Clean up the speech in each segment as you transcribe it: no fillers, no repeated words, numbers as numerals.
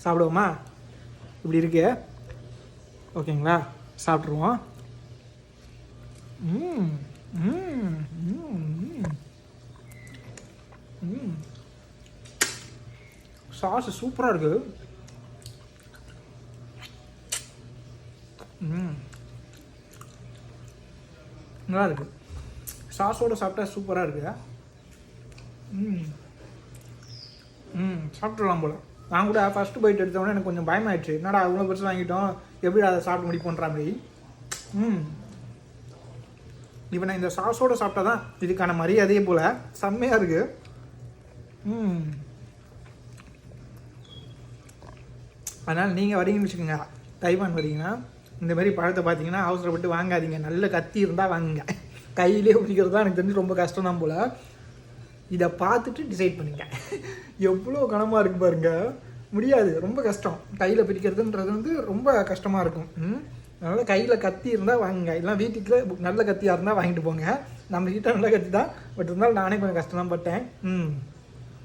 சாப்பிடுவோமா? இப்படி இருக்கு. ஓகேங்களா, சாப்பிட்ருவோம். சாஸ் சூப்பராக இருக்குது. நல்லா இருக்குது. சாஸோடு சாப்பிட்டா சூப்பராக இருக்குது. சாப்பிட்றலாம் போல். நான் கூட ஃபஸ்ட்டு பைட் எடுத்தோடனே எனக்கு கொஞ்சம் பயமாயிடுச்சு. என்னடா அவ்வளோ பெருசு வாங்கிட்டோம், எப்படி அதை சாப்பிட்டு முடிப்போன்ற மாதிரி. இப்போ நான் இந்த சாஸோடு சாப்பிட்டா தான் இதுக்கான மரியாதையே போல். செம்மையாக இருக்குது. அதனால் நீங்கள் வரீங்கன்னு வச்சுக்கோங்க, தைவான் வரீங்கன்னா இந்தமாரி பழத்தை பார்த்தீங்கன்னா அவசரப்பட்டு வாங்காதீங்க. நல்ல கத்தி இருந்தால் வாங்குங்க. கையிலே பிடிக்கிறது தான் எனக்கு தெரிஞ்சு ரொம்ப கஷ்டம் தான் போல். இதை பார்த்துட்டு டிசைட் பண்ணுங்க. எவ்வளோ கனமாக இருக்குது பாருங்க. முடியாது, ரொம்ப கஷ்டம். கையில் பிடிக்கிறதுன்றது வந்து ரொம்ப கஷ்டமாக இருக்கும். அதனால் கையில் கத்தி இருந்தால் வாங்குங்க. இதெல்லாம் வீட்டுக்கு நல்ல கத்தியாக இருந்தால் வாங்கிட்டு போங்க. நம்ம கிட்ட நல்ல கத்தி தான், பட் இருந்தாலும் நானே கொஞ்சம் கஷ்டம் தான் பட்டேன்.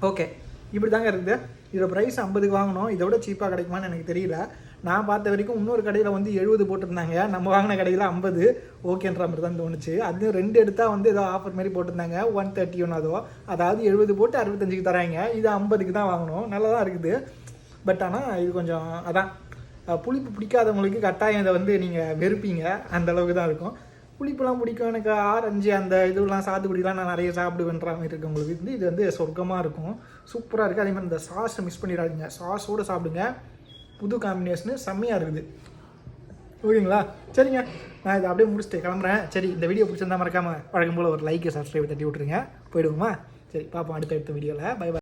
ஓகே, இப்படி தாங்க இருக்குது. இதோட ப்ரைஸ் 50க்கு வாங்கினோம். இதை விட சீப்பாக கிடைக்குமான்னு எனக்கு தெரியல. நான் பார்த்த வரைக்கும் இன்னொரு கடையில் வந்து 70 போட்டிருந்தாங்க. நம்ம வாங்கின கடையில் 50 ஓகேன்ற மாதிரி தான் தோணுச்சு. அதுவும் 2 எடுத்தால் வந்து ஏதோ ஆஃபர் மாதிரி போட்டிருந்தாங்க. 130 ஒன்றதோ, அதாவது 70 போட்டு 65க்கு தராங்க. இது 50க்கு தான் வாங்கணும். நல்லா தான் இருக்குது. பட் ஆனால் இது கொஞ்சம் அதான் புளிப்பு பிடிக்காதவங்களுக்கு கட்டாயம் இதை வந்து நீங்கள் வெறுப்பீங்க. அந்த அளவுக்கு தான் இருக்கும். புளிப்பெல்லாம் பிடிக்கும் எனக்கு. ஆரஞ்சு அந்த இதெல்லாம் சாத்துக்குடிலாம் நான் நிறைய சாப்பிடுவேன்ற மாதிரி இருக்கவங்களுக்கு வந்து இது வந்து சொர்க்கமாக இருக்கும். சூப்பராக இருக்குது. அதே மாதிரி இந்த சாஸை மிஸ் பண்ணிடாதீங்க. சாஸோடு சாப்பிடுங்க. புது காம்பினேஷனு செம்மையாக இருக்குது. ஓகேங்களா? சரிங்க, நான் இதை அப்படியே முடிச்சுட்டு கிளம்புறேன். சரி, இந்த வீடியோ பிடிச்சிருந்தா மறக்காமல் வழக்கம் போல் ஒரு லைக்கு சப்ஸ்கிரைப் தட்டி விட்ருங்க. போயிடுவோமா? சரி, பார்ப்போம் அடுத்த வீடியோவில். பை.